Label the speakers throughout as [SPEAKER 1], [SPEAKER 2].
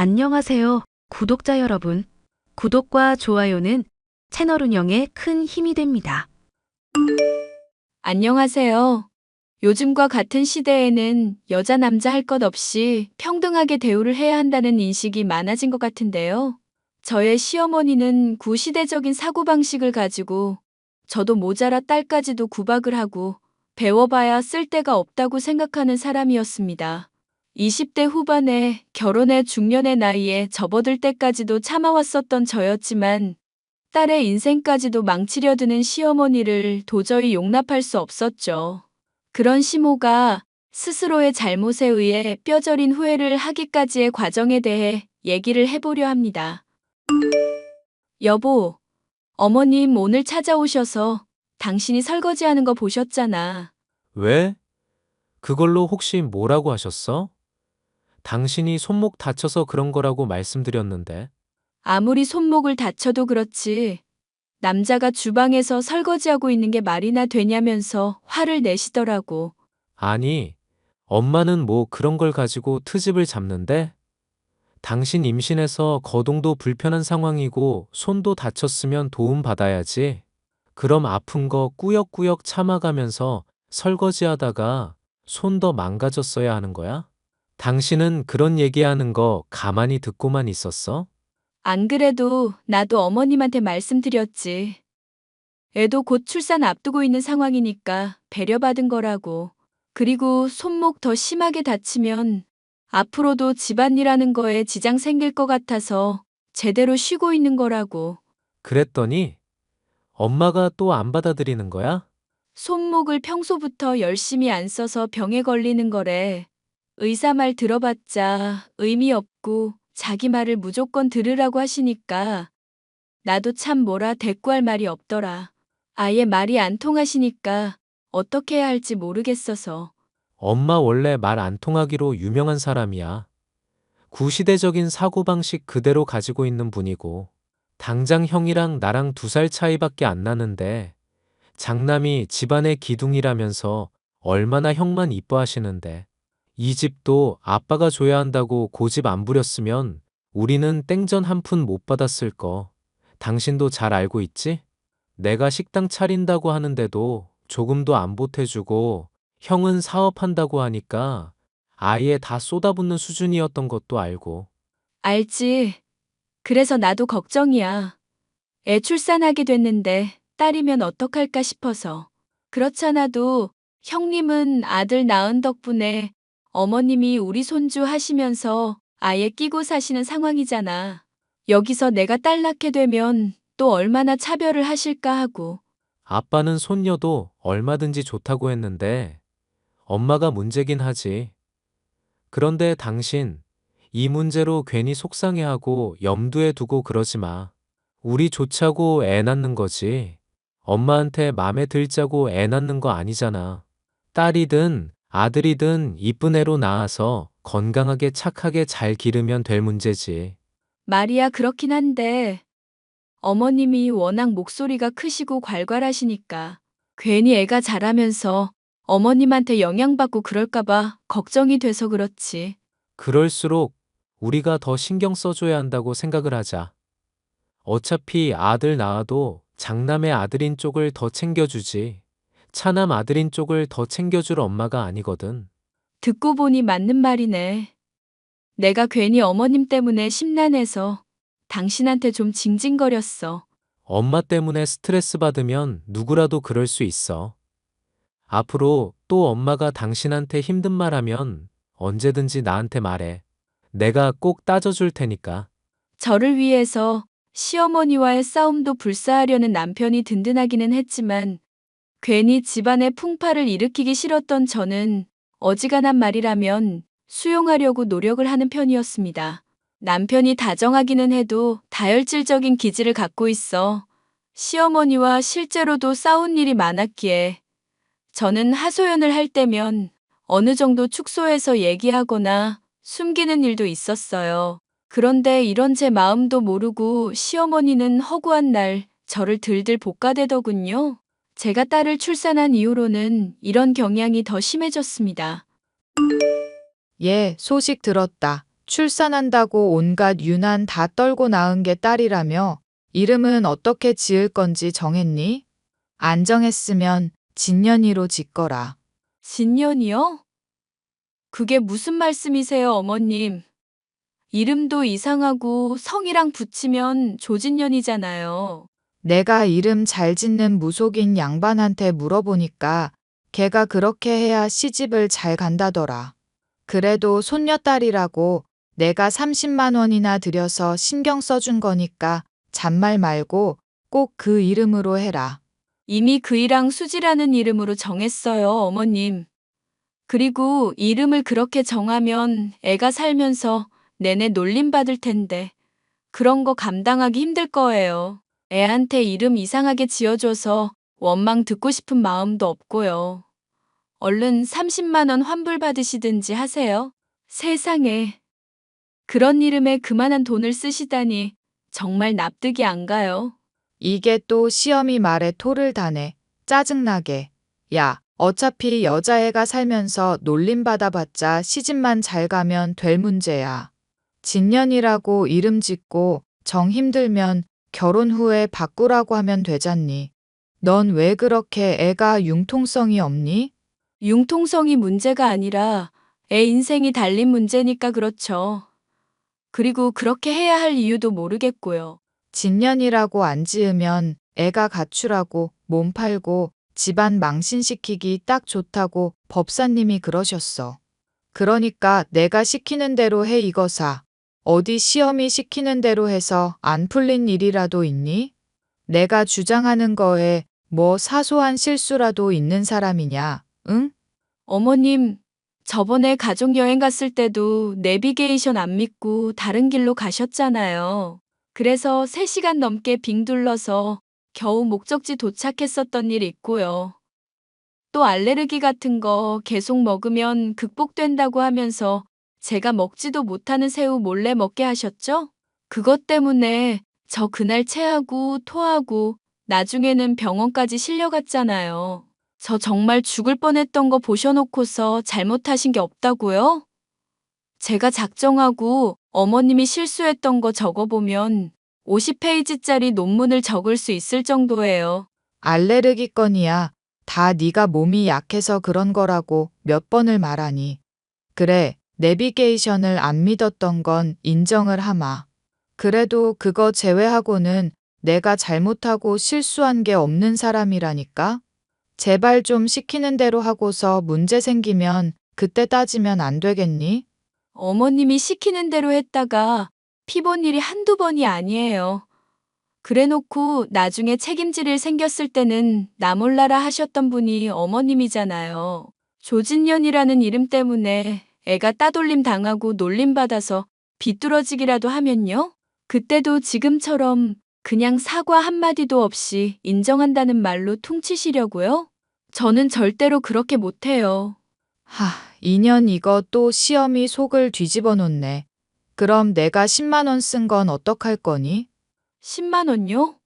[SPEAKER 1] 안녕하세요, 구독자 여러분. 구독과 좋아요는 채널 운영에 큰 힘이 됩니다.
[SPEAKER 2] 안녕하세요. 요즘과 같은 시대에는 여자 남자 할 것 없이 평등하게 대우를 해야 한다는 인식이 많아진 것 같은데요. 저의 시어머니는 구시대적인 사고방식을 가지고 저도 모자라 딸까지도 구박을 하고 배워봐야 쓸데가 없다고 생각하는 사람이었습니다. 20대 후반에 결혼해 중년의 나이에 접어들 때까지도 참아왔었던 저였지만 딸의 인생까지도 망치려 드는 시어머니를 도저히 용납할 수 없었죠. 그런 시모가 스스로의 잘못에 의해 뼈저린 후회를 하기까지의 과정에 대해 얘기를 해보려 합니다. 여보, 어머님 오늘 찾아오셔서 당신이 설거지하는 거 보셨잖아.
[SPEAKER 3] 왜? 그걸로 혹시 뭐라고 하셨어? 당신이 손목 다쳐서 그런 거라고 말씀드렸는데.
[SPEAKER 2] 아무리 손목을 다쳐도 그렇지. 남자가 주방에서 설거지하고 있는 게 말이나 되냐면서 화를 내시더라고.
[SPEAKER 3] 아니, 엄마는 뭐 그런 걸 가지고 트집을 잡는데? 당신 임신해서 거동도 불편한 상황이고 손도 다쳤으면 도움 받아야지. 그럼 아픈 거 꾸역꾸역 참아가면서 설거지하다가 손 더 망가졌어야 하는 거야? 당신은 그런 얘기하는 거 가만히 듣고만 있었어?
[SPEAKER 2] 안 그래도 나도 어머님한테 말씀드렸지. 애도 곧 출산 앞두고 있는 상황이니까 배려받은 거라고. 그리고 손목 더 심하게 다치면 앞으로도 집안일하는 거에 지장 생길 것 같아서 제대로 쉬고 있는 거라고.
[SPEAKER 3] 그랬더니 엄마가 또 안 받아들이는 거야?
[SPEAKER 2] 손목을 평소부터 열심히 안 써서 병에 걸리는 거래. 의사 말 들어봤자 의미 없고 자기 말을 무조건 들으라고 하시니까 나도 참 뭐라 대꾸할 말이 없더라. 아예 말이 안 통하시니까 어떻게 해야 할지 모르겠어서.
[SPEAKER 3] 엄마 원래 말 안 통하기로 유명한 사람이야. 구시대적인 사고방식 그대로 가지고 있는 분이고, 당장 형이랑 나랑 2살 차이밖에 안 나는데, 장남이 집안의 기둥이라면서 얼마나 형만 이뻐하시는데, 이 집도 아빠가 줘야 한다고 고집 안 부렸으면 우리는 땡전 한 푼 못 받았을 거. 당신도 잘 알고 있지? 내가 식당 차린다고 하는데도 조금도 안 보태주고 형은 사업한다고 하니까 아예 다 쏟아붓는 수준이었던 것도 알고.
[SPEAKER 2] 알지. 그래서 나도 걱정이야. 애 출산하게 됐는데 딸이면 어떡할까 싶어서. 그렇잖아도 형님은 아들 낳은 덕분에 어머님이 우리 손주 하시면서 아예 끼고 사시는 상황이잖아. 여기서 내가 딸 낳게 되면 또 얼마나 차별을 하실까 하고.
[SPEAKER 3] 아빠는 손녀도 얼마든지 좋다고 했는데 엄마가 문제긴 하지. 그런데 당신 이 문제로 괜히 속상해하고 염두에 두고 그러지 마. 우리 좋자고 애 낳는 거지. 엄마한테 맘에 들자고 애 낳는 거 아니잖아. 딸이든 아들이든 이쁜 애로 낳아서 건강하게 착하게 잘 기르면 될 문제지.
[SPEAKER 2] 말이야 그렇긴 한데 어머님이 워낙 목소리가 크시고 괄괄하시니까 괜히 애가 자라면서 어머님한테 영향받고 그럴까봐 걱정이 돼서 그렇지.
[SPEAKER 3] 그럴수록 우리가 더 신경 써줘야 한다고 생각을 하자. 어차피 아들 낳아도 장남의 아들인 쪽을 더 챙겨주지. 차남 아들인 쪽을 더 챙겨줄 엄마가 아니거든.
[SPEAKER 2] 듣고 보니 맞는 말이네. 내가 괜히 어머님 때문에 심란해서 당신한테 좀 징징거렸어.
[SPEAKER 3] 엄마 때문에 스트레스 받으면 누구라도 그럴 수 있어. 앞으로 또 엄마가 당신한테 힘든 말 하면 언제든지 나한테 말해. 내가 꼭 따져줄 테니까.
[SPEAKER 2] 저를 위해서 시어머니와의 싸움도 불사하려는 남편이 든든하기는 했지만 괜히 집안의 풍파를 일으키기 싫었던 저는 어지간한 말이라면 수용하려고 노력을 하는 편이었습니다. 남편이 다정하기는 해도 다혈질적인 기질을 갖고 있어 시어머니와 실제로도 싸운 일이 많았기에 저는 하소연을 할 때면 어느 정도 축소해서 얘기하거나 숨기는 일도 있었어요. 그런데 이런 제 마음도 모르고 시어머니는 허구한 날 저를 들들 볶아대더군요. 제가 딸을 출산한 이후로는 이런 경향이 더 심해졌습니다.
[SPEAKER 4] 예, 소식 들었다. 출산한다고 온갖 유난 다 떨고 낳은 게 딸이라며 이름은 어떻게 지을 건지 정했니? 안 정했으면 진년이로 짓거라.
[SPEAKER 2] 진년이요? 그게 무슨 말씀이세요, 어머님? 이름도 이상하고 성이랑 붙이면 조진년이잖아요.
[SPEAKER 4] 내가 이름 잘 짓는 무속인 양반한테 물어보니까 걔가 그렇게 해야 시집을 잘 간다더라. 그래도 손녀딸이라고 내가 30만 원이나 들여서 신경 써준 거니까 잔말 말고 꼭 그 이름으로 해라.
[SPEAKER 2] 이미 그이랑 수지라는 이름으로 정했어요, 어머님. 그리고 이름을 그렇게 정하면 애가 살면서 내내 놀림받을 텐데 그런 거 감당하기 힘들 거예요. 애한테 이름 이상하게 지어줘서 원망 듣고 싶은 마음도 없고요. 얼른 30만 원 환불 받으시든지 하세요. 세상에. 그런 이름에 그만한 돈을 쓰시다니 정말 납득이 안 가요.
[SPEAKER 4] 이게 또 시어미 말에 토를 다네. 짜증나게. 야, 어차피 여자애가 살면서 놀림받아봤자 시집만 잘 가면 될 문제야. 진년이라고 이름 짓고 정 힘들면 결혼 후에 바꾸라고 하면 되잖니. 넌 왜 그렇게 애가 융통성이 없니?
[SPEAKER 2] 융통성이 문제가 아니라 애 인생이 달린 문제니까 그렇죠. 그리고 그렇게 해야 할 이유도 모르겠고요.
[SPEAKER 4] 진년이라고 안 지으면 애가 가출하고 몸 팔고 집안 망신시키기 딱 좋다고 법사님이 그러셨어. 그러니까 내가 시키는 대로 해 이거사. 어디 시험이 시키는 대로 해서 안 풀린 일이라도 있니? 내가 주장하는 거에 뭐 사소한 실수라도 있는 사람이냐, 응?
[SPEAKER 2] 어머님, 저번에 가족여행 갔을 때도 내비게이션 안 믿고 다른 길로 가셨잖아요. 그래서 3시간 넘게 빙 둘러서 겨우 목적지 도착했었던 일 있고요. 또 알레르기 같은 거 계속 먹으면 극복된다고 하면서 제가 먹지도 못하는 새우 몰래 먹게 하셨죠? 그것 때문에 저 그날 체하고 토하고 나중에는 병원까지 실려갔잖아요. 저 정말 죽을 뻔했던 거 보셔놓고서 잘못하신 게 없다고요? 제가 작정하고 어머님이 실수했던 거 적어보면 50페이지짜리 논문을 적을 수 있을 정도예요.
[SPEAKER 4] 알레르기 건이야. 다 네가 몸이 약해서 그런 거라고 몇 번을 말하니. 그래, 내비게이션을 안 믿었던 건 인정을 하마. 그래도 그거 제외하고는 내가 잘못하고 실수한 게 없는 사람이라니까? 제발 좀 시키는 대로 하고서 문제 생기면 그때 따지면 안 되겠니?
[SPEAKER 2] 어머님이 시키는 대로 했다가 피 본 일이 한두 번이 아니에요. 그래놓고 나중에 책임질 일 생겼을 때는 나 몰라라 하셨던 분이 어머님이잖아요. 조진년이라는 이름 때문에 애가 따돌림 당하고 놀림받아서 비뚤어지기라도 하면요? 그때도 지금처럼 그냥 사과 한마디도 없이 인정한다는 말로 퉁치시려고요? 저는 절대로 그렇게 못해요.
[SPEAKER 4] 하, 2년 이거 또 시험이 속을 뒤집어 놓네. 그럼 내가 10만 원 쓴 건 어떡할 거니?
[SPEAKER 2] 10만 원요?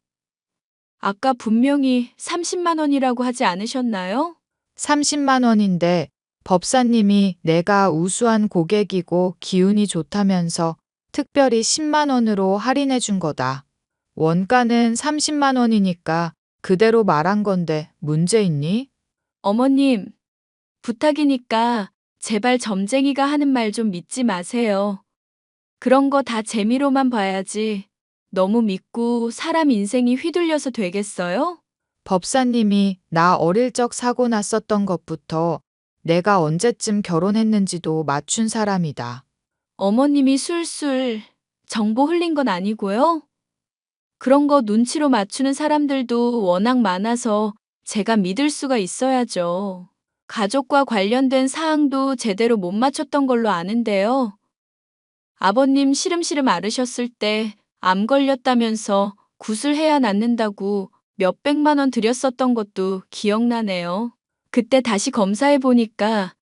[SPEAKER 2] 아까 분명히 30만 원이라고 하지 않으셨나요?
[SPEAKER 4] 30만 원인데 법사님이 내가 우수한 고객이고 기운이 좋다면서 특별히 10만 원으로 할인해 준 거다. 원가는 30만 원이니까 그대로 말한 건데 문제 있니?
[SPEAKER 2] 어머님, 부탁이니까 제발 점쟁이가 하는 말 좀 믿지 마세요. 그런 거 다 재미로만 봐야지. 너무 믿고 사람 인생이 휘둘려서 되겠어요?
[SPEAKER 4] 법사님이 나 어릴 적 사고 났었던 것부터 내가 언제쯤 결혼했는지도 맞춘 사람이다.
[SPEAKER 2] 어머님이 술술 정보 흘린 건 아니고요. 그런 거 눈치로 맞추는 사람들도 워낙 많아서 제가 믿을 수가 있어야죠. 가족과 관련된 사항도 제대로 못 맞췄던 걸로 아는데요. 아버님 시름시름 앓으셨을 때 암 걸렸다면서 구슬해야 낫는다고 몇백만 원 들였었던 것도 기억나네요. 그때 다시 검사해 보니까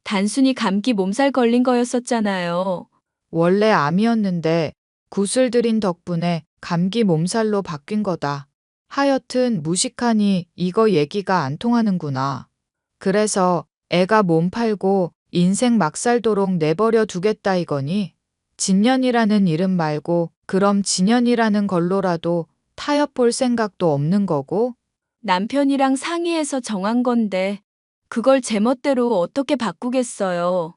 [SPEAKER 2] 단순히 감기 몸살 걸린 거였었잖아요.
[SPEAKER 4] 원래 암이었는데 구슬 들인 덕분에 감기 몸살로 바뀐 거다. 하여튼 무식하니 이거 얘기가 안 통하는구나. 그래서 애가 몸 팔고 인생 막 살도록 내버려 두겠다 이거니? 진년이라는 이름 말고 그럼 진현이라는 걸로라도 타협 볼 생각도 없는 거고?
[SPEAKER 2] 남편이랑 상의해서 정한 건데 그걸 제 멋대로 어떻게 바꾸겠어요.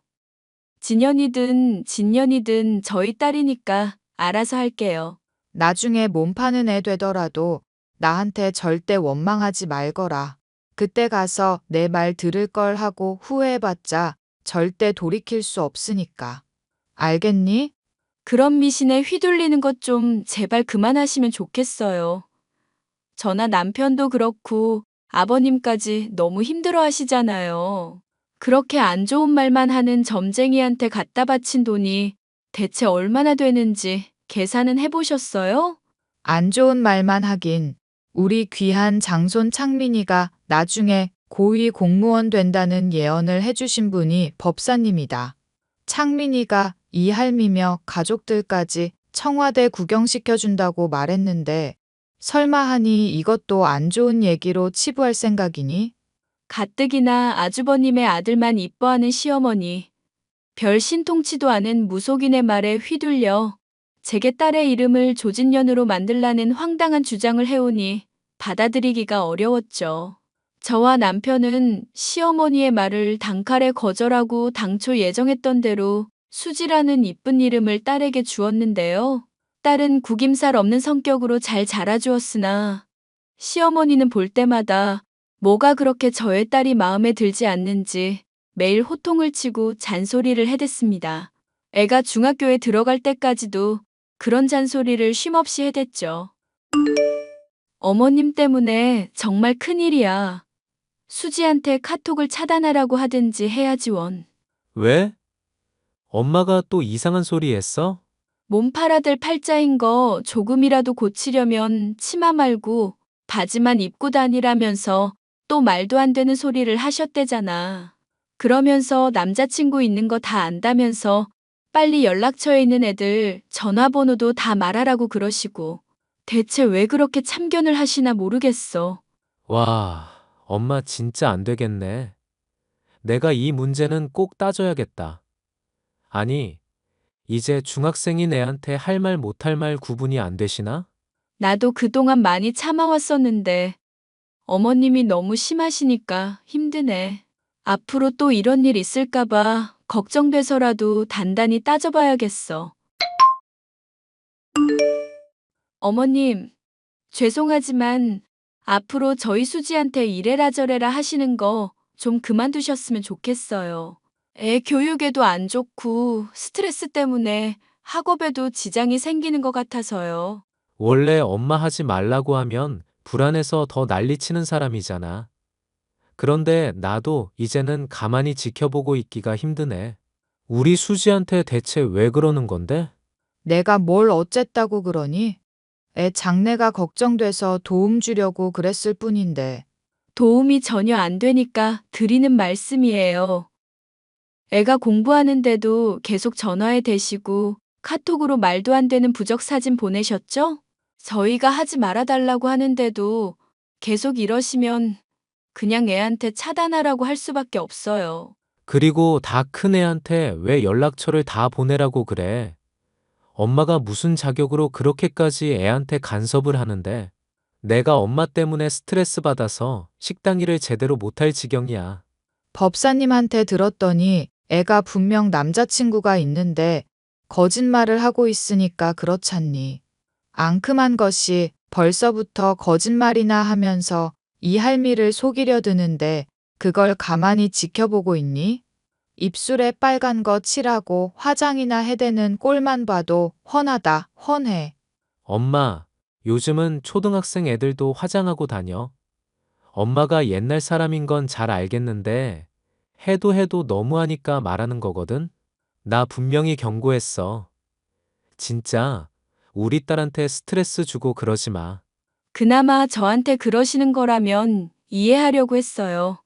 [SPEAKER 2] 진현이든 진년이든 저희 딸이니까 알아서 할게요.
[SPEAKER 4] 나중에 몸 파는 애 되더라도 나한테 절대 원망하지 말거라. 그때 가서 내 말 들을 걸 하고 후회해봤자 절대 돌이킬 수 없으니까. 알겠니?
[SPEAKER 2] 그런 미신에 휘둘리는 것 좀 제발 그만하시면 좋겠어요. 저나 남편도 그렇고 아버님까지 너무 힘들어 하시잖아요. 그렇게 안 좋은 말만 하는 점쟁이한테 갖다 바친 돈이 대체 얼마나 되는지 계산은 해보셨어요?
[SPEAKER 4] 안 좋은 말만 하긴. 우리 귀한 장손 창민이가 나중에 고위 공무원 된다는 예언을 해주신 분이 법사님이다. 창민이가 이 할미며 가족들까지 청와대 구경시켜준다고 말했는데 설마 하니 이것도 안 좋은 얘기로 치부할 생각이니?
[SPEAKER 2] 가뜩이나 아주버님의 아들만 이뻐하는 시어머니. 별 신통치도 않은 무속인의 말에 휘둘려 제게 딸의 이름을 조진년으로 만들라는 황당한 주장을 해오니 받아들이기가 어려웠죠. 저와 남편은 시어머니의 말을 단칼에 거절하고 당초 예정했던 대로 수지라는 이쁜 이름을 딸에게 주었는데요. 딸은 구김살 없는 성격으로 잘 자라주었으나 시어머니는 볼 때마다 뭐가 그렇게 저의 딸이 마음에 들지 않는지 매일 호통을 치고 잔소리를 해댔습니다. 애가 중학교에 들어갈 때까지도 그런 잔소리를 쉼없이 해댔죠. 어머님 때문에 정말 큰일이야. 수지한테 카톡을 차단하라고 하든지 해야지 원.
[SPEAKER 3] 왜? 엄마가 또 이상한 소리 했어?
[SPEAKER 2] 몸팔아들 팔자인 거 조금이라도 고치려면 치마 말고 바지만 입고 다니라면서 또 말도 안 되는 소리를 하셨대잖아. 그러면서 남자친구 있는 거 다 안다면서 빨리 연락처에 있는 애들 전화번호도 다 말하라고 그러시고 대체 왜 그렇게 참견을 하시나 모르겠어.
[SPEAKER 3] 와, 엄마 진짜 안 되겠네. 내가 이 문제는 꼭 따져야겠다. 아니, 이제 중학생인 애한테 할 말 못할 말 구분이 안 되시나?
[SPEAKER 2] 나도 그동안 많이 참아왔었는데 어머님이 너무 심하시니까 힘드네. 앞으로 또 이런 일 있을까봐 걱정돼서라도 단단히 따져봐야겠어. 어머님, 죄송하지만 앞으로 저희 수지한테 이래라 저래라 하시는 거 좀 그만두셨으면 좋겠어요. 애 교육에도 안 좋고 스트레스 때문에 학업에도 지장이 생기는 것 같아서요.
[SPEAKER 3] 원래 엄마 하지 말라고 하면 불안해서 더 난리치는 사람이잖아. 그런데 나도 이제는 가만히 지켜보고 있기가 힘드네. 우리 수지한테 대체 왜 그러는 건데?
[SPEAKER 4] 내가 뭘 어쨌다고 그러니? 애 장래가 걱정돼서 도움 주려고 그랬을 뿐인데.
[SPEAKER 2] 도움이 전혀 안 되니까 드리는 말씀이에요. 애가 공부하는데도 계속 전화에 대시고 카톡으로 말도 안 되는 부적 사진 보내셨죠? 저희가 하지 말아달라고 하는데도 계속 이러시면 그냥 애한테 차단하라고 할 수밖에 없어요.
[SPEAKER 3] 그리고 다 큰 애한테 왜 연락처를 다 보내라고 그래? 엄마가 무슨 자격으로 그렇게까지 애한테 간섭을 하는데? 내가 엄마 때문에 스트레스 받아서 식당 일을 제대로 못할 지경이야.
[SPEAKER 4] 법사님한테 들었더니 애가 분명 남자친구가 있는데 거짓말을 하고 있으니까 그렇잖니. 앙큼한 것이 벌써부터 거짓말이나 하면서 이 할미를 속이려 드는데 그걸 가만히 지켜보고 있니? 입술에 빨간 거 칠하고 화장이나 해대는 꼴만 봐도 훤하다, 훤해.
[SPEAKER 3] 엄마, 요즘은 초등학생 애들도 화장하고 다녀. 엄마가 옛날 사람인 건 잘 알겠는데 해도 너무하니까 말하는 거거든? 나 분명히 경고했어. 진짜 우리 딸한테 스트레스 주고 그러지 마.
[SPEAKER 2] 그나마 저한테 그러시는 거라면 이해하려고 했어요.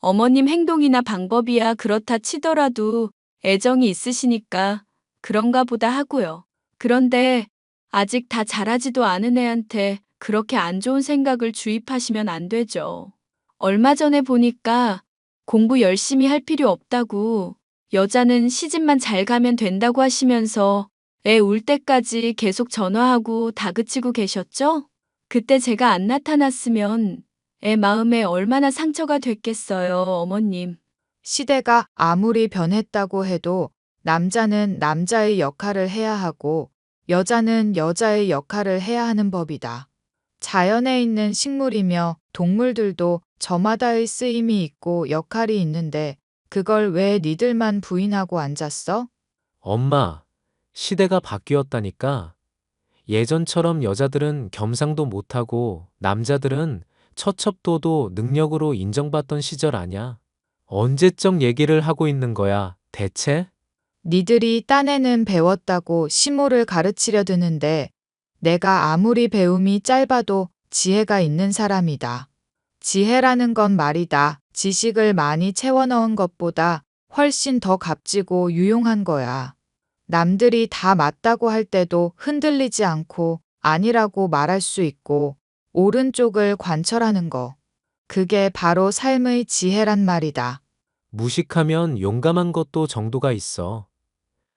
[SPEAKER 2] 어머님 행동이나 방법이야 그렇다 치더라도 애정이 있으시니까 그런가 보다 하고요. 그런데 아직 다 자라지도 않은 애한테 그렇게 안 좋은 생각을 주입하시면 안 되죠. 얼마 전에 보니까 공부 열심히 할 필요 없다고 여자는 시집만 잘 가면 된다고 하시면서 애 울 때까지 계속 전화하고 다그치고 계셨죠? 그때 제가 안 나타났으면 애 마음에 얼마나 상처가 됐겠어요, 어머님.
[SPEAKER 4] 시대가 아무리 변했다고 해도 남자는 남자의 역할을 해야 하고 여자는 여자의 역할을 해야 하는 법이다. 자연에 있는 식물이며 동물들도 저마다의 쓰임이 있고 역할이 있는데 그걸 왜 니들만 부인하고 앉았어?
[SPEAKER 3] 엄마, 시대가 바뀌었다니까. 예전처럼 여자들은 겸상도 못하고 남자들은 처첩도도 능력으로 인정받던 시절 아냐? 언제적 얘기를 하고 있는 거야, 대체?
[SPEAKER 4] 니들이 딴에는 배웠다고 시모를 가르치려 드는데 내가 아무리 배움이 짧아도 지혜가 있는 사람이다. 지혜라는 건 말이다. 지식을 많이 채워 넣은 것보다 훨씬 더 값지고 유용한 거야. 남들이 다 맞다고 할 때도 흔들리지 않고 아니라고 말할 수 있고 옳은 쪽을 관철하는 거. 그게 바로 삶의 지혜란 말이다.
[SPEAKER 3] 무식하면 용감한 것도 정도가 있어.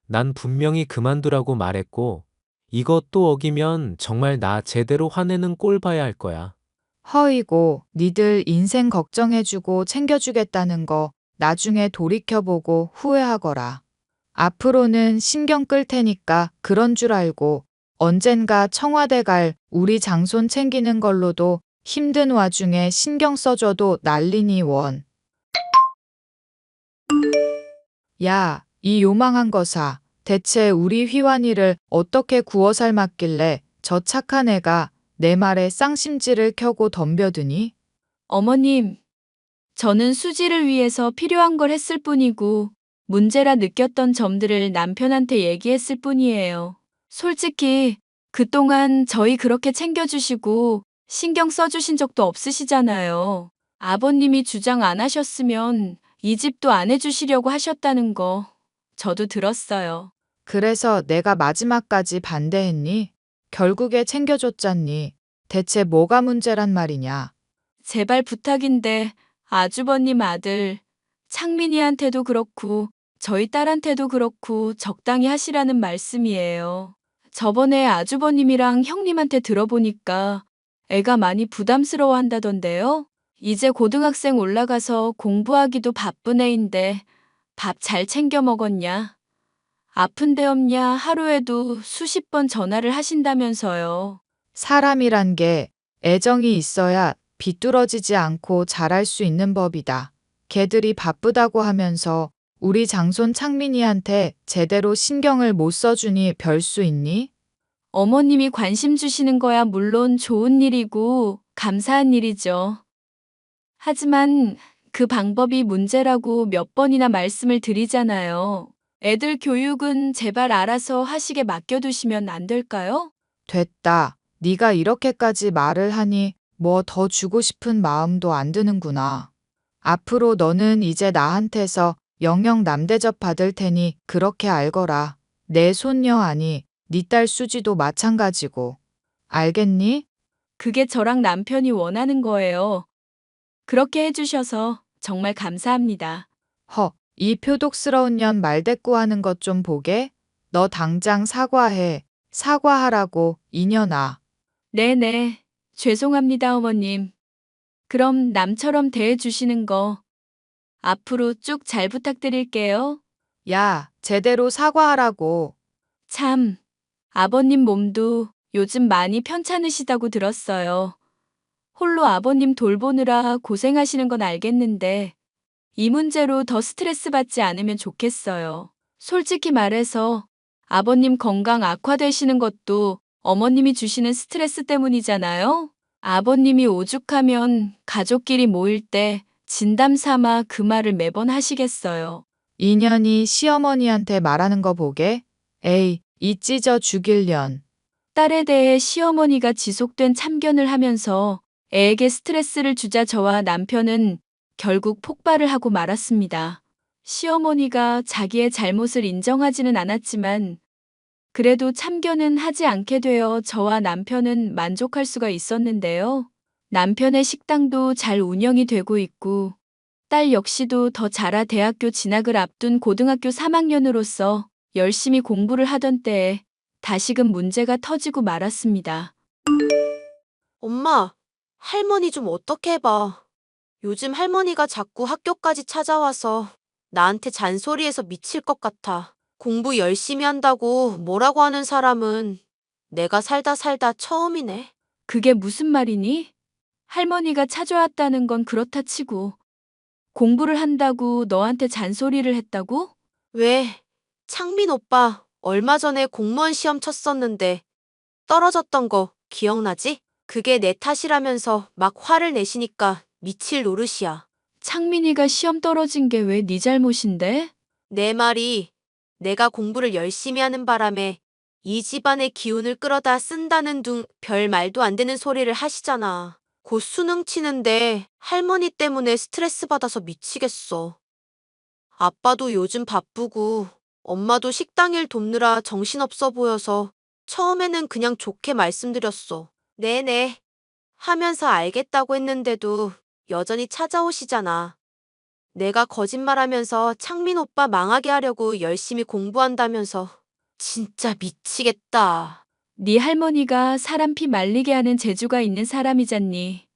[SPEAKER 3] 난 분명히 그만두라고 말했고, 이것도 어기면 정말 나 제대로 화내는 꼴 봐야 할 거야.
[SPEAKER 4] 허이고 니들 인생 걱정해주고 챙겨주겠다는 거 나중에 돌이켜보고 후회하거라. 앞으로는 신경 끌 테니까 그런 줄 알고 언젠가 청와대 갈 우리 장손 챙기는 걸로도 힘든 와중에 신경 써줘도 난리니 원. 야, 이 요망한 거사. 대체 우리 휘환이를 어떻게 구워 삶았길래 저 착한 애가 내 말에 쌍심지를 켜고 덤벼드니?
[SPEAKER 2] 어머님, 저는 수지를 위해서 필요한 걸 했을 뿐이고 문제라 느꼈던 점들을 남편한테 얘기했을 뿐이에요. 솔직히 그동안 저희 그렇게 챙겨주시고 신경 써주신 적도 없으시잖아요. 아버님이 주장 안 하셨으면 이 집도 안 해주시려고 하셨다는 거 저도 들었어요.
[SPEAKER 4] 그래서 내가 마지막까지 반대했니? 결국에 챙겨줬잖니. 대체 뭐가 문제란 말이냐?
[SPEAKER 2] 제발 부탁인데 아주버님 아들 창민이한테도 그렇고 저희 딸한테도 그렇고 적당히 하시라는 말씀이에요. 저번에 아주버님이랑 형님한테 들어보니까 애가 많이 부담스러워 한다던데요. 이제 고등학생 올라가서 공부하기도 바쁜 애인데 밥 잘 챙겨 먹었냐? 아픈 데 없냐? 하루에도 수십 번 전화를 하신다면서요.
[SPEAKER 4] 사람이란 게 애정이 있어야 비뚤어지지 않고 잘할 수 있는 법이다. 걔들이 바쁘다고 하면서 우리 장손 창민이한테 제대로 신경을 못 써주니 별 수 있니?
[SPEAKER 2] 어머님이 관심 주시는 거야 물론 좋은 일이고 감사한 일이죠. 하지만 그 방법이 문제라고 몇 번이나 말씀을 드리잖아요. 애들 교육은 제발 알아서 하시게 맡겨두시면 안 될까요?
[SPEAKER 4] 됐다. 네가 이렇게까지 말을 하니 뭐 더 주고 싶은 마음도 안 드는구나. 앞으로 너는 이제 나한테서 영영 남대접 받을 테니 그렇게 알거라. 내 손녀 아니, 네 딸 수지도 마찬가지고. 알겠니?
[SPEAKER 2] 그게 저랑 남편이 원하는 거예요. 그렇게 해주셔서 정말 감사합니다.
[SPEAKER 4] 이 표독스러운 년 말대꾸하는 것 좀 보게? 너 당장 사과해. 사과하라고, 이년아.
[SPEAKER 2] 네네. 죄송합니다, 어머님. 그럼 남처럼 대해주시는 거 앞으로 쭉 잘 부탁드릴게요.
[SPEAKER 4] 야, 제대로 사과하라고.
[SPEAKER 2] 참, 아버님 몸도 요즘 많이 편찮으시다고 들었어요. 홀로 아버님 돌보느라 고생하시는 건 알겠는데 이 문제로 더 스트레스 받지 않으면 좋겠어요. 솔직히 말해서 아버님 건강 악화되시는 것도 어머님이 주시는 스트레스 때문이잖아요. 아버님이 오죽하면 가족끼리 모일 때 진담 삼아 그 말을 매번 하시겠어요.
[SPEAKER 4] 이년이 시어머니한테 말하는 거 보게? 에이, 이 찢어 죽일 년.
[SPEAKER 2] 딸에 대해 시어머니가 지속된 참견을 하면서 애에게 스트레스를 주자 저와 남편은 결국 폭발을 하고 말았습니다. 시어머니가 자기의 잘못을 인정하지는 않았지만 그래도 참견은 하지 않게 되어 저와 남편은 만족할 수가 있었는데요. 남편의 식당도 잘 운영이 되고 있고 딸 역시도 더 자라 대학교 진학을 앞둔 고등학교 3학년으로서 열심히 공부를 하던 때에 다시금 문제가 터지고 말았습니다.
[SPEAKER 5] 엄마, 할머니 좀 어떻게 해봐. 요즘 할머니가 자꾸 학교까지 찾아와서 나한테 잔소리해서 미칠 것 같아. 공부 열심히 한다고 뭐라고 하는 사람은 내가 살다 처음이네.
[SPEAKER 2] 그게 무슨 말이니? 할머니가 찾아왔다는 건 그렇다 치고 공부를 한다고 너한테 잔소리를 했다고?
[SPEAKER 5] 왜? 창민 오빠 얼마 전에 공무원 시험 쳤었는데 떨어졌던 거 기억나지? 그게 내 탓이라면서 막 화를 내시니까 미칠 노릇이야.
[SPEAKER 2] 창민이가 시험 떨어진 게 왜 네 잘못인데?
[SPEAKER 5] 내 말이 내가 공부를 열심히 하는 바람에 이 집안의 기운을 끌어다 쓴다는 둥 별 말도 안 되는 소리를 하시잖아. 곧 수능 치는데 할머니 때문에 스트레스 받아서 미치겠어. 아빠도 요즘 바쁘고 엄마도 식당 일 돕느라 정신없어 보여서 처음에는 그냥 좋게 말씀드렸어. 네네 하면서 알겠다고 했는데도 여전히 찾아오시잖아. 내가 거짓말하면서 창민 오빠 망하게 하려고 열심히 공부한다면서 진짜 미치겠다.
[SPEAKER 2] 네 할머니가 사람 피 말리게 하는 재주가 있는 사람이잖니.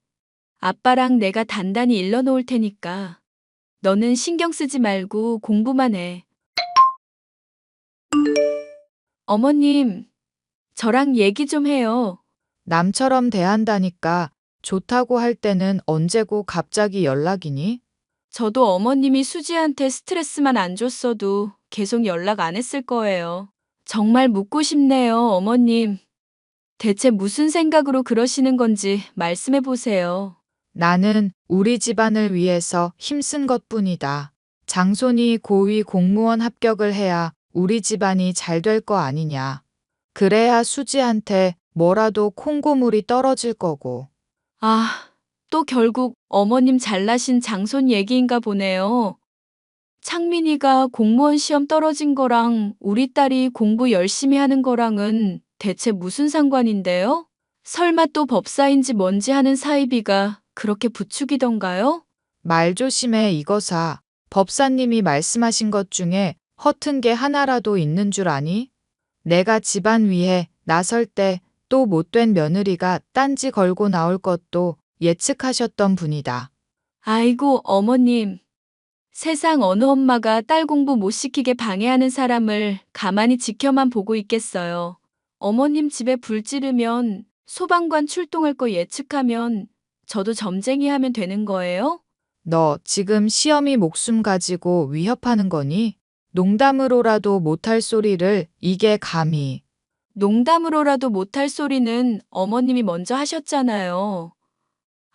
[SPEAKER 2] 아빠랑 내가 단단히 일러놓을 테니까 너는 신경 쓰지 말고 공부만 해. 어머님, 저랑 얘기 좀 해요.
[SPEAKER 4] 남처럼 대한다니까 좋다고 할 때는 언제고 갑자기 연락이니?
[SPEAKER 2] 저도 어머님이 수지한테 스트레스만 안 줬어도 계속 연락 안 했을 거예요. 정말 묻고 싶네요, 어머님. 대체 무슨 생각으로 그러시는 건지 말씀해 보세요.
[SPEAKER 4] 나는 우리 집안을 위해서 힘쓴 것뿐이다. 장손이 고위 공무원 합격을 해야 우리 집안이 잘 될 거 아니냐. 그래야 수지한테 뭐라도 콩고물이 떨어질 거고.
[SPEAKER 2] 아, 또 결국 어머님 잘나신 장손 얘기인가 보네요. 창민이가 공무원 시험 떨어진 거랑 우리 딸이 공부 열심히 하는 거랑은 대체 무슨 상관인데요? 설마 또 법사인지 뭔지 하는 사이비가 그렇게 부추기던가요?
[SPEAKER 4] 말 조심해 이거사. 법사님이 말씀하신 것 중에 허튼 게 하나라도 있는 줄 아니? 내가 집안 위에 나설 때 또 못된 며느리가 딴지 걸고 나올 것도 예측하셨던 분이다.
[SPEAKER 2] 아이고, 어머님. 세상 어느 엄마가 딸 공부 못 시키게 방해하는 사람을 가만히 지켜만 보고 있겠어요. 어머님 집에 불 지르면 소방관 출동할 거 예측하면 저도 점쟁이 하면 되는 거예요?
[SPEAKER 4] 너 지금 시험이 목숨 가지고 위협하는 거니? 농담으로라도 못할 소리를 이게 감히.
[SPEAKER 2] 농담으로라도 못할 소리는 어머님이 먼저 하셨잖아요.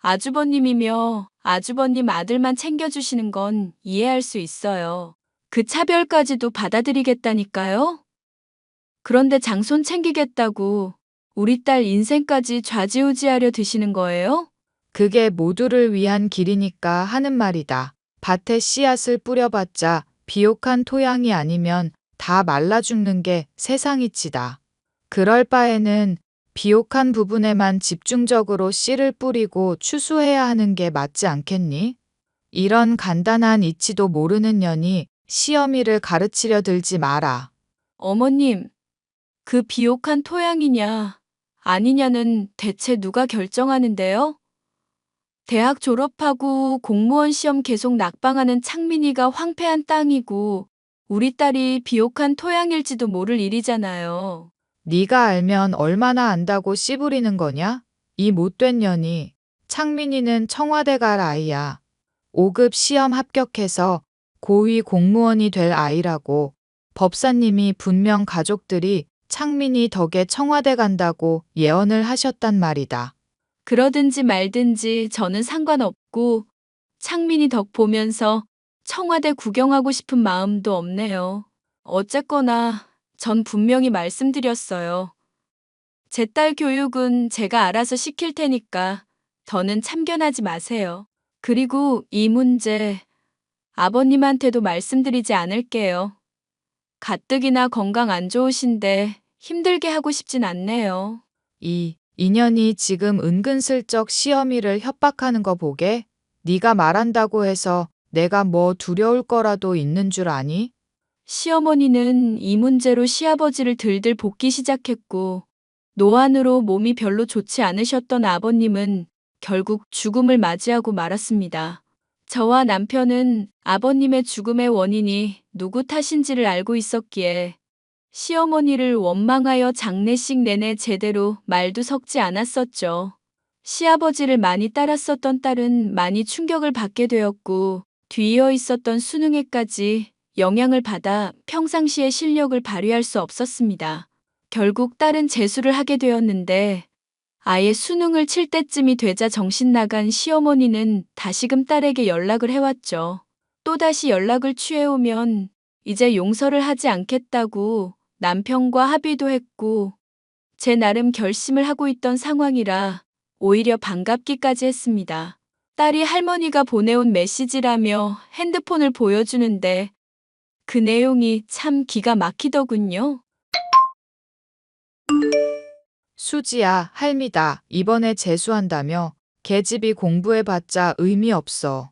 [SPEAKER 2] 아주버님이며 아주버님 아들만 챙겨주시는 건 이해할 수 있어요. 그 차별까지도 받아들이겠다니까요? 그런데 장손 챙기겠다고 우리 딸 인생까지 좌지우지하려 드시는 거예요?
[SPEAKER 4] 그게 모두를 위한 길이니까 하는 말이다. 밭에 씨앗을 뿌려봤자 비옥한 토양이 아니면 다 말라 죽는 게 세상이치다. 그럴 바에는 비옥한 부분에만 집중적으로 씨를 뿌리고 추수해야 하는 게 맞지 않겠니? 이런 간단한 이치도 모르는 년이 시어미를 가르치려 들지 마라.
[SPEAKER 2] 어머님, 그 비옥한 토양이냐, 아니냐는 대체 누가 결정하는데요? 대학 졸업하고 공무원 시험 계속 낙방하는 창민이가 황폐한 땅이고 우리 딸이 비옥한 토양일지도 모를 일이잖아요.
[SPEAKER 4] 네가 알면 얼마나 안다고 씨부리는 거냐? 이 못된 년이. 창민이는 청와대 갈 아이야. 5급 시험 합격해서 고위 공무원이 될 아이라고. 법사님이 분명 가족들이 창민이 덕에 청와대 간다고 예언을 하셨단 말이다.
[SPEAKER 2] 그러든지 말든지 저는 상관없고 창민이 덕 보면서 청와대 구경하고 싶은 마음도 없네요. 어쨌거나 전 분명히 말씀드렸어요. 제 딸 교육은 제가 알아서 시킬 테니까 더는 참견하지 마세요. 그리고 이 문제 아버님한테도 말씀드리지 않을게요. 가뜩이나 건강 안 좋으신데 힘들게 하고 싶진 않네요.
[SPEAKER 4] 이 인연이 지금 은근슬쩍 시어미를 협박하는 거 보게? 네가 말한다고 해서 내가 뭐 두려울 거라도 있는 줄 아니?
[SPEAKER 2] 시어머니는 이 문제로 시아버지를 들들 볶기 시작했고, 노안으로 몸이 별로 좋지 않으셨던 아버님은 결국 죽음을 맞이하고 말았습니다. 저와 남편은 아버님의 죽음의 원인이 누구 탓인지를 알고 있었기에 시어머니를 원망하여 장례식 내내 제대로 말도 섞지 않았었죠. 시아버지를 많이 따랐었던 딸은 많이 충격을 받게 되었고, 뒤이어 있었던 수능에까지 영향을 받아 평상시의 실력을 발휘할 수 없었습니다. 결국 딸은 재수를 하게 되었는데, 아예 수능을 칠 때쯤이 되자 정신 나간 시어머니는 다시금 딸에게 연락을 해왔죠. 또다시 연락을 취해오면 이제 용서를 하지 않겠다고 남편과 합의도 했고, 제 나름 결심을 하고 있던 상황이라 오히려 반갑기까지 했습니다. 딸이 할머니가 보내온 메시지라며 핸드폰을 보여주는데 그 내용이 참 기가 막히더군요.
[SPEAKER 4] 수지야, 할미다. 이번에 재수한다며 계집이 공부해봤자 의미 없어.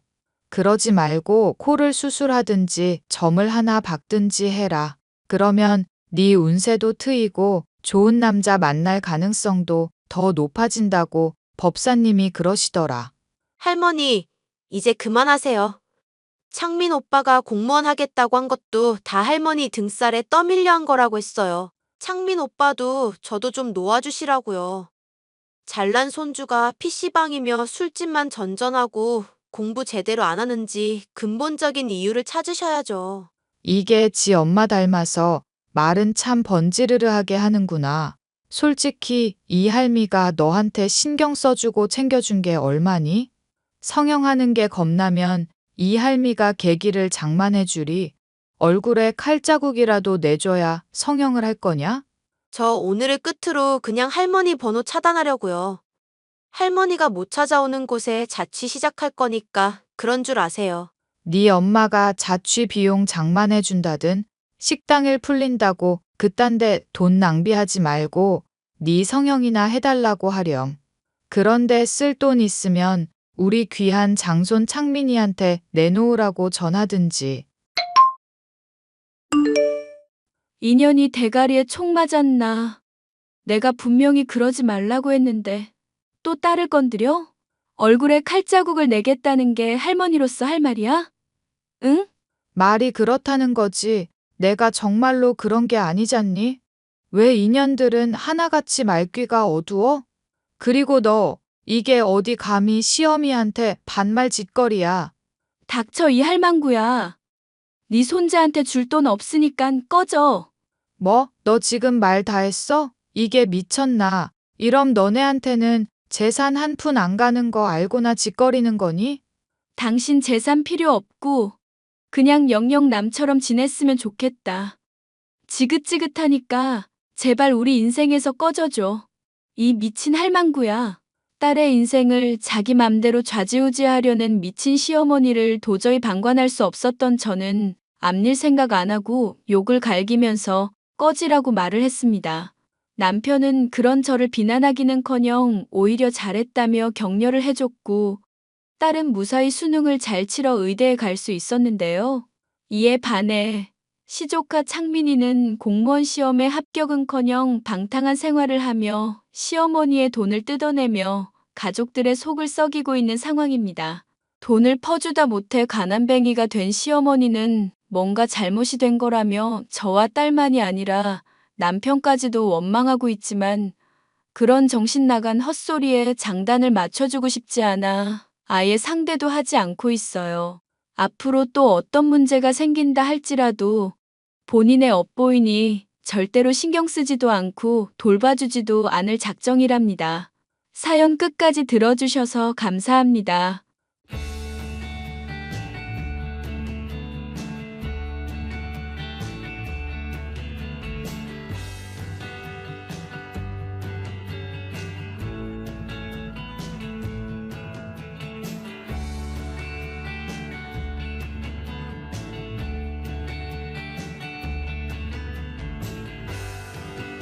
[SPEAKER 4] 그러지 말고 코를 수술하든지 점을 하나 박든지 해라. 그러면 네 운세도 트이고 좋은 남자 만날 가능성도 더 높아진다고 법사님이 그러시더라.
[SPEAKER 5] 할머니, 이제 그만하세요. 창민 오빠가 공무원 하겠다고 한 것도 다 할머니 등살에 떠밀려 한 거라고 했어요. 창민 오빠도 저도 좀 놓아주시라고요. 잘난 손주가 PC방이며 술집만 전전하고 공부 제대로 안 하는지 근본적인 이유를 찾으셔야죠.
[SPEAKER 4] 이게 지 엄마 닮아서 말은 참 번지르르하게 하는구나. 솔직히 이 할미가 너한테 신경 써주고 챙겨준 게 얼마니? 성형하는 게 겁나면 이 할미가 계기를 장만해 주리. 얼굴에 칼자국이라도 내줘야 성형을 할 거냐?
[SPEAKER 5] 저 오늘을 끝으로 그냥 할머니 번호 차단하려고요. 할머니가 못 찾아오는 곳에 자취 시작할 거니까 그런 줄 아세요.
[SPEAKER 4] 네 엄마가 자취 비용 장만해 준다든 식당일 풀린다고 그딴 데 돈 낭비하지 말고 네 성형이나 해달라고 하렴. 그런데 쓸 돈 있으면 우리 귀한 장손 창민이한테 내놓으라고 전하든지.
[SPEAKER 2] 인연이 대가리에 총 맞았나. 내가 분명히 그러지 말라고 했는데 또 딸을 건드려? 얼굴에 칼자국을 내겠다는 게 할머니로서 할 말이야? 응?
[SPEAKER 4] 말이 그렇다는 거지. 내가 정말로 그런 게 아니잖니? 왜 인연들은 하나같이 말귀가 어두워? 그리고 너, 이게 어디 감히 시어미한테 반말 짓거리야.
[SPEAKER 2] 닥쳐 이 할망구야. 네 손자한테 줄 돈 없으니깐 꺼져.
[SPEAKER 4] 뭐? 너 지금 말 다 했어? 이게 미쳤나? 이럼 너네한테는 재산 한 푼 안 가는 거 알고나 짓거리는 거니?
[SPEAKER 2] 당신 재산 필요 없고 그냥 영영 남처럼 지냈으면 좋겠다. 지긋지긋하니까 제발 우리 인생에서 꺼져줘. 이 미친 할망구야. 딸의 인생을 자기 맘대로 좌지우지하려는 미친 시어머니를 도저히 방관할 수 없었던 저는 앞일 생각 안 하고 욕을 갈기면서 꺼지라고 말을 했습니다. 남편은 그런 저를 비난하기는커녕 오히려 잘했다며 격려를 해줬고, 딸은 무사히 수능을 잘 치러 의대에 갈 수 있었는데요. 이에 반해 시조카 창민이는 공무원 시험에 합격은커녕 방탕한 생활을 하며 시어머니의 돈을 뜯어내며 가족들의 속을 썩이고 있는 상황입니다. 돈을 퍼주다 못해 가난뱅이가 된 시어머니는 뭔가 잘못이 된 거라며 저와 딸만이 아니라 남편까지도 원망하고 있지만, 그런 정신 나간 헛소리에 장단을 맞춰주고 싶지 않아 아예 상대도 하지 않고 있어요. 앞으로 또 어떤 문제가 생긴다 할지라도 본인의 업보이니 절대로 신경 쓰지도 않고 돌봐주지도 않을 작정이랍니다. 사연 끝까지 들어주셔서 감사합니다.